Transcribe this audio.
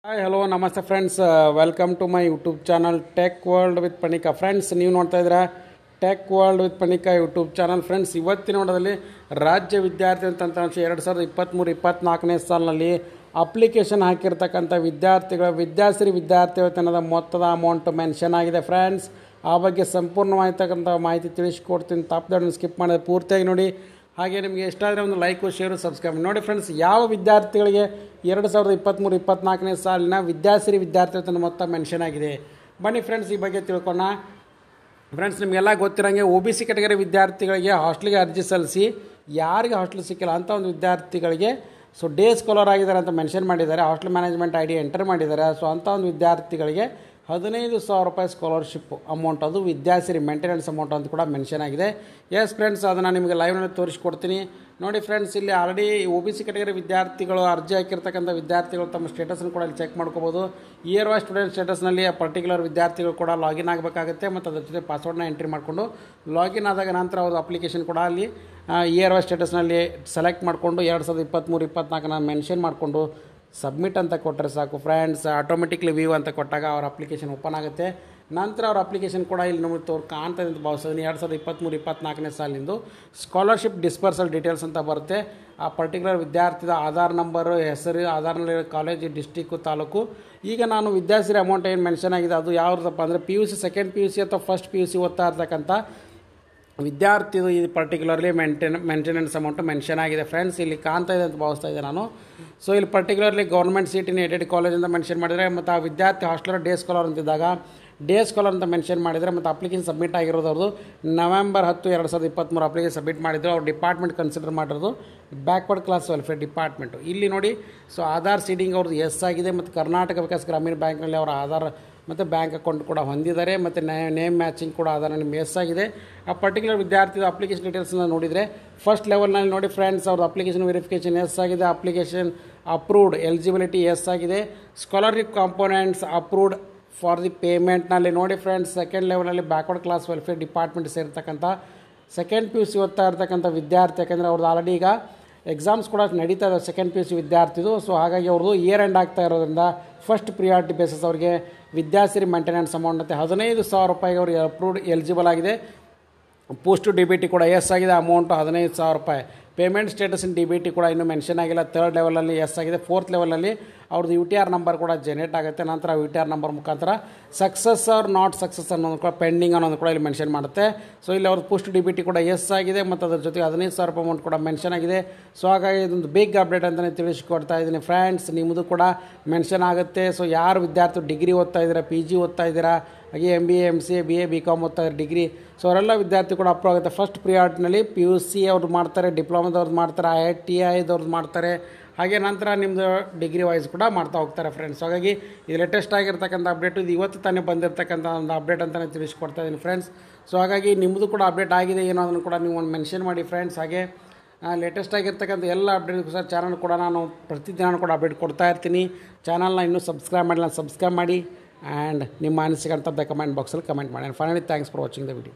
Hi hello ನಮಸ್ತೆ friends, welcome to my YouTube channel tech world with Panika. Friends, ನೀವು ನೋಡ್ತಾ ಇದ್ದೀರಾ tech world with Panika YouTube channel. Friends, ಇವತ್ತಿನ ನೋಡೋದಲ್ಲಿ ರಾಜ್ಯ ವಿದ್ಯಾರ್ಥಿ ತಂತ್ರಾಂಶ 2023-24ನೇ ಸಾಲಿನಲ್ಲಿ ಅಪ್ಲಿಕೇಶನ್ ಹಾಕಿರ್ತಕ್ಕಂಥ ವಿದ್ಯಾರ್ಥಿಗಳ ವಿದ್ಯಾಶ್ರೀ ವಿದ್ಯಾರ್ಥಿ ವೇತನದ ಮೊತ್ತದ ಅಮೌಂಟ್ ಮೆನ್ಷನ್ ಆಗಿದೆ. ಫ್ರೆಂಡ್ಸ್, ಆ ಬಗ್ಗೆ ಸಂಪೂರ್ಣವಾಗಿರ್ತಕ್ಕಂಥ ಮಾಹಿತಿ ತಿಳಿಸ್ಕೊಡ್ತೀನಿ. ತಪ್ಪದನ್ನು ಸ್ಕಿಪ್ ಮಾಡಿದ್ರೆ ಪೂರ್ತಿಯಾಗಿ ನೋಡಿ. ಹಾಗೆ ನಿಮಗೆ ಇಷ್ಟ ಆದರೆ ಒಂದು ಲೈಕು, ಶೇರು, ಸಬ್ಸ್ಕ್ರೈಬ್ ನೋಡಿ. ಫ್ರೆಂಡ್ಸ್, ಯಾವ ವಿದ್ಯಾರ್ಥಿಗಳಿಗೆ 2023-24ನೇ ಸಾಲಿನ ವಿದ್ಯಾಶ್ರೀ ವಿದ್ಯಾರ್ಥಿ ವೇತನ ಮೊತ್ತ ಮೆನ್ಷನ್ ಆಗಿದೆ, ಬನ್ನಿ ಫ್ರೆಂಡ್ಸ್ ಈ ಬಗ್ಗೆ ತಿಳ್ಕೊಳ್ಳೋಣ. ಫ್ರೆಂಡ್ಸ್, ನಿಮಗೆಲ್ಲ ಗೊತ್ತಿರೋಂಗೆ OBC ಕ್ಯಾಟಗರಿ ವಿದ್ಯಾರ್ಥಿಗಳಿಗೆ ಹಾಸ್ಟೆಲ್ಗೆ ಅರ್ಜಿ ಸಲ್ಲಿಸಿ ಯಾರಿಗೆ ಹಾಸ್ಟೆಲ್ ಸಿಕ್ಕಿಲ್ಲ ಅಂಥ ಒಂದು ವಿದ್ಯಾರ್ಥಿಗಳಿಗೆ ಡೇ ಸ್ಕಾಲರ್ ಆಗಿದ್ದಾರೆ ಅಂತ ಮೆನ್ಷನ್ ಮಾಡಿದ್ದಾರೆ. ಹಾಸ್ಟೆಲ್ ಮ್ಯಾನೇಜ್ಮೆಂಟ್ ID ಎಂಟರ್ ಮಾಡಿದ್ದಾರೆ. ಅಂಥ ಒಂದು ವಿದ್ಯಾರ್ಥಿಗಳಿಗೆ 15,000 ರೂಪಾಯಿ ಸ್ಕಾಲರ್ಶಿಪ್ ಅಮೌಂಟ್, ಅದು ವಿದ್ಯಾಶ್ರೀ ಮೇಂಟೆನೆನ್ಸ್ ಅಮೌಂಟ್ ಅಂತ ಕೂಡ ಮೆನ್ಷನ್ ಆಗಿದೆ. ಎಸ್ ಫ್ರೆಂಡ್ಸ್, ಅದನ್ನು ನಿಮಗೆ ಲೈವ್ನಲ್ಲಿ ತೋರಿಸ್ಕೊಡ್ತೀನಿ ನೋಡಿ. ಫ್ರೆಂಡ್ಸ್, ಇಲ್ಲಿ ಆಲ್ರೆಡಿ OBC ಕ್ಯಾಟಗರಿ ವಿದ್ಯಾರ್ಥಿಗಳು ಅರ್ಜಿ ಹಾಕಿರ್ತಕ್ಕಂಥ ವಿದ್ಯಾರ್ಥಿಗಳು ತಮ್ಮ ಸ್ಟೇಟಸ್ನ ಕೂಡ ಇಲ್ಲಿ ಚೆಕ್ ಮಾಡ್ಕೋಬೋದು. ಇಯರ್ ವೈಸ್ ಸ್ಟೂಡೆಂಟ್ ಸ್ಟೇಟಸ್ನಲ್ಲಿ ಆ ಪರ್ಟಿಕ್ಯುಲರ್ ವಿದ್ಯಾರ್ಥಿಗಳು ಕೂಡ ಲಾಗಿನ್ ಆಗಬೇಕಾಗುತ್ತೆ ಮತ್ತು ಅದ್ರ ಜೊತೆ ಪಾಸ್ವರ್ಡ್ನ ಎಂಟ್ರಿ ಮಾಡಿಕೊಂಡು ಲಾಗಿನ್ ಆದಾಗ ನಂತರ ಅವ್ರ ಅಪ್ಲಿಕೇಶನ್ ಕೂಡ ಅಲ್ಲಿ ಇಯರ್ ವೈಸ್ ಸ್ಟೇಟಸ್ನಲ್ಲಿ ಸೆಲೆಕ್ಟ್ ಮಾಡಿಕೊಂಡು 2023-24 ಮೆನ್ಷನ್ ಮಾಡಿಕೊಂಡು ಸಬ್ಮಿಟ್ ಅಂತ ಕೊಟ್ಟರೆ ಸಾಕು. ಫ್ರೆಂಡ್ಸ್, ಆಟೋಮೆಟಿಕ್ಲಿ ವ್ಯೂ ಅಂತ ಕೊಟ್ಟಾಗ ಅವ್ರ ಅಪ್ಲಿಕೇಶನ್ ಓಪನ್ ಆಗುತ್ತೆ. ನಂತರ ಅವ್ರ ಅಪ್ಲಿಕೇಶನ್ ಕೂಡ ಇಲ್ಲಿ ನಮಗೆ ಕಾಣ್ತದೆ ಅಂತ ಭಾವಿಸೋದು. 2023-24ನೇ ಸಾಲಿಂದು ಸ್ಕಾಲರ್ಶಿಪ್ ಡಿಸ್ಪರ್ಸಲ್ ಡೀಟೇಲ್ಸ್ ಅಂತ ಬರುತ್ತೆ. ಆ ಪರ್ಟಿಕ್ಯುಲರ್ ವಿದ್ಯಾರ್ಥಿದ ಆಧಾರ್ ನಂಬರು, ಹೆಸರು, ಆಧಾರ್ನಲ್ಲಿರೋ ಕಾಲೇಜು, ಡಿಸ್ಟಿಕ್ಕು, ತಾಲೂಕು. ಈಗ ನಾನು ವಿದ್ಯಾಶ್ರೀ ಅಮೌಂಟ್ ಏನು ಮೆನ್ಷನ್ ಆಗಿದೆ ಅದು ಯಾವುದಪ್ಪ ಅಂದರೆ PUC, ಸೆಕೆಂಡ್ PUC ಅಥವಾ ಫಸ್ಟ್ PUC ಓದ್ತಾ ಇರ್ತಕ್ಕಂಥ ವಿದ್ಯಾರ್ಥಿದು ಈ ಪರ್ಟಿಕ್ಯುಲರ್ಲಿ ಮೇಂಟೆನೆನ್ಸ್ ಅಮೌಂಟು ಮೆನ್ಷನ್ ಆಗಿದೆ. ಫ್ರೆಂಡ್ಸ್, ಇಲ್ಲಿ ಕಾಣ್ತಾ ಇದೆ ಅಂತ ಭಾವಿಸ್ತಾ ಇದ್ದೆ ನಾನು. ಸೊ ಇಲ್ಲಿ particularly government seat in aided ಕಾಲೇಜಿಂದ ಮೆನ್ಷನ್ ಮಾಡಿದರೆ, ಮತ್ತು ಆ ವಿದ್ಯಾರ್ಥಿ ಹಾಸ್ಟೆಲರ್ ಡೇ ಸ್ಕಾಲರ್ ಅಂತಿದ್ದಾಗ ಡೇ ಸ್ಕಾಲರ್ ಅಂತ ಮೆನ್ಷನ್ ಮಾಡಿದರೆ, ಮತ್ತು ಅಪ್ಲಿಕೇಶನ್ ಸಬ್ಮಿಟ್ ಆಗಿರೋದು ಅವ್ರದ್ದು ನವೆಂಬರ್ 10, 2023 ಅಪ್ಲಿಕೇಶನ್ ಸಬ್ಮಿಟ್ ಮಾಡಿದ್ರು. ಅವ್ರು ಡಿಪಾರ್ಟ್ಮೆಂಟ್ ಕನ್ಸಿಡರ್ ಮಾಡಿರೋದು ಬ್ಯಾಕ್ವರ್ಡ್ ಕ್ಲಾಸ್ ವೆಲ್ಫೇರ್ ಡಿಪಾರ್ಟ್ಮೆಂಟು. ಇಲ್ಲಿ ನೋಡಿ, ಸೊ ಆಧಾರ್ ಸೀಡಿಂಗ್ ಅವ್ರದ್ದು ಎಸ್ ಆಗಿದೆ, ಮತ್ತು ಕರ್ನಾಟಕ ವಿಕಾಸ್ ಗ್ರಾಮೀಣ ಬ್ಯಾಂಕ್ನಲ್ಲಿ ಅವರ ಆಧಾರ್ ಮತ್ತು ಬ್ಯಾಂಕ್ ಅಕೌಂಟ್ ಕೂಡ ಹೊಂದಿದ್ದಾರೆ, ಮತ್ತು ನೇಮ್ ಮ್ಯಾಚಿಂಗ್ ಕೂಡ ಆಧಾರ್ ನಿಮ್ಗೆ ಎಸ್ ಆಗಿದೆ. ಆ ಪರ್ಟಿಕ್ಯುಲರ್ ವಿದ್ಯಾರ್ಥಿದ ಅಪ್ಲಿಕೇಶನ್ ಡೀಟೇಲ್ಸ್ನ ನೋಡಿದರೆ ಫಸ್ಟ್ ಲೆವೆಲ್ನಲ್ಲಿ ನೋಡಿ ಫ್ರೆಂಡ್ಸ್, ಅವ್ರದ್ದು ಅಪ್ಲಿಕೇಶನ್ ವೆರಿಫಿಕೇಷನ್ ಎಸ್ ಆಗಿದೆ, ಅಪ್ಲಿಕೇಶನ್ ಅಪ್ರೂವ್ಡ್, ಎಲಿಜಿಬಿಲಿಟಿ ಎಸ್ ಆಗಿದೆ, scholarship components approved for the ಪೇಮೆಂಟ್ನಲ್ಲಿ ನೋಡಿ ಫ್ರೆಂಡ್ಸ್. ಸೆಕೆಂಡ್ ಲೆವೆಲಲ್ಲಿ ಬ್ಯಾಕ್ವರ್ಡ್ ಕ್ಲಾಸ್ ವೆಲ್ಫೇರ್ ಡಿಪಾರ್ಟ್ಮೆಂಟ್ ಸೇರಿರ್ತಕ್ಕಂಥ ಸೆಕೆಂಡ್ PUC ಓದ್ತಾ ಇರ್ತಕ್ಕಂಥ ವಿದ್ಯಾರ್ಥಿ, ಯಾಕೆಂದರೆ ಅವ್ರದ್ದು ಆಲ್ರೆಡಿ ಈಗ ಎಕ್ಸಾಮ್ಸ್ ಕೂಡ ನಡೀತಾ ಇದ್ದಾವೆ ಸೆಕೆಂಡ್ PUC ವಿದ್ಯಾರ್ಥಿದು. ಸೊ ಹಾಗಾಗಿ ಅವ್ರದ್ದು ಇಯರ್ ಎಂಡ್ ಆಗ್ತಾ ಇರೋದ್ರಿಂದ ಫಸ್ಟ್ ಪ್ರಿಯಾರಿಟಿ ಬೇಸಿಸ್ ಅವ್ರಿಗೆ ವಿದ್ಯಾಶ್ರೀ ಮೇಂಟೆನೆನ್ಸ್ ಅಮೌಂಟ್ ಮತ್ತು 15,000 ರೂಪಾಯಿಗೆ ಅವ್ರಿಗೆ ಅಪ್ರೂವ್ಡ್ ಎಲಿಜಿಬಲ್ ಆಗಿದೆ. ಪೋಸ್ಟ್ DBT ಕೂಡ ಎಸ್ ಆಗಿದೆ, ಅಮೌಂಟು 15,000 ರೂಪಾಯಿ. ಪೇಮೆಂಟ್ ಸ್ಟೇಟಸ್ ಇನ್ DBT ಕೂಡ ಇನ್ನೂ ಮೆನ್ಷನ್ ಆಗಿಲ್ಲ. ಥರ್ಡ್ ಲೆವೆಲಲ್ಲಿ ಎಸ್ ಆಗಿದೆ. ಫೋರ್ತ್ ಲೆವೆಲಲ್ಲಿ ಅವ್ರದ್ದು UTR ನಂಬರ್ ಕೂಡ ಜನರೇಟ್ ಆಗುತ್ತೆ. ನಂತರ UTR ನಂಬರ್ ಮುಖಾಂತರ ಸಕ್ಸಸ್ ಆರ್ ನಾಟ್ ಸಕ್ಸಸ್ ಅನ್ನೋದು ಕೂಡ ಪೆಂಡಿಂಗ್ ಅನ್ನೋದು ಕೂಡ ಇಲ್ಲಿ ಮೆನ್ಷನ್ ಮಾಡುತ್ತೆ. ಸೊ ಇಲ್ಲಿ ಅವ್ರದ್ದು ಪೋಸ್ಟ್ DBT ಕೂಡ ಎಸ್ ಆಗಿದೆ, ಮತ್ತು ಅದ್ರ ಜೊತೆಗೆ 15,000 ರೂಪಾಯಿ ಅಮೌಂಟ್ ಕೂಡ ಮೆನ್ಷನ್ ಆಗಿದೆ. ಸೊ ಹಾಗಾಗಿ ಇದೊಂದು ಬಿಗ್ ಅಪ್ಡೇಟ್ ಅಂತಲೇ ತಿಳಿಸ್ಕೊಡ್ತಾ ಇದ್ದೀನಿ ಫ್ರೆಂಡ್ಸ್. ನಿಮ್ಮದು ಕೂಡ ಮೆನ್ಷನ್ ಆಗುತ್ತೆ. ಸೊ ಯಾರು ವಿದ್ಯಾರ್ಥಿ ಡಿಗ್ರಿ ಓದ್ತಾ ಇದ್ದೀರಾ, PG ಓದ್ತಾ ಇದ್ದೀರಾ, ಹಾಗೆ MBA, MCA, BA, BCom ಓದ್ತಾ ಇದ್ದಾರೆ ಡಿಗ್ರಿ, ಸೊ ಅವರೆಲ್ಲ ವಿದ್ಯಾರ್ಥಿ ಕೂಡ ಅಪ್ರೂವ್ ಆಗುತ್ತೆ. ಫಸ್ಟ್ ಪ್ರಿಯಾರಿಟಿನಲ್ಲಿ PUC ಅವ್ರದ್ದು ಮಾಡ್ತಾರೆ, ಡಿಪ್ಲೊಮಾದವ್ರದ್ದು ಮಾಡ್ತಾರೆ, IITIದವ್ರದ್ದು ಮಾಡ್ತಾರೆ, ಹಾಗೆ ನಂತರ ನಿಮ್ಮದು ಡಿಗ್ರಿ ವೈಸ್ ಕೂಡ ಮಾಡ್ತಾ ಹೋಗ್ತಾರೆ ಫ್ರೆಂಡ್ಸ್. ಹಾಗಾಗಿ ಇದು ಲೇಟೆಸ್ಟ್ ಆಗಿರ್ತಕ್ಕಂಥ ಅಪ್ಡೇಟು, ಇದು ಇವತ್ತು ತಾನೇ ಬಂದಿರತಕ್ಕಂಥ ಒಂದು ಅಪ್ಡೇಟ್ ಅಂತಲೇ ತಿಳಿಸ್ಕೊಡ್ತಾ ಇದ್ದೀನಿ ಫ್ರೆಂಡ್ಸ್. ಸೊ ಹಾಗಾಗಿ ನಿಮ್ಮದು ಕೂಡ ಅಪ್ಡೇಟ್ ಆಗಿದೆ ಏನೋ ಅದನ್ನು ಕೂಡ ನೀವು ಒಂದು ಮೆನ್ಷನ್ ಮಾಡಿ ಫ್ರೆಂಡ್ಸ್. ಹಾಗೆ ಲೇಟೆಸ್ಟ್ ಆಗಿರ್ತಕ್ಕಂಥ ಎಲ್ಲ ಅಪ್ಡೇಟ್ಗೋಸ್ಕರ ಚಾನಲ್ ಕೂಡ ನಾನು ಪ್ರತಿದಿನ ಕೂಡ ಅಪ್ಡೇಟ್ ಕೊಡ್ತಾ ಇರ್ತೀನಿ. ಚಾನಲ್ನ ಇನ್ನೂ ಸಬ್ಸ್ಕ್ರೈಬ್ ಮಾಡಿಲ್ಲ, ಸಬ್ಸ್ಕ್ರೈಬ್ ಮಾಡಿ, ಆ್ಯಂಡ್ ನಿಮ್ಮ ಅನಿಸಿಕೆ ಅಂತ ಕಮೆಂಟ್ ಬಾಕ್ಸಲ್ಲಿ ಕಮೆಂಟ್ ಮಾಡಿ. Finally thanks for watching the video.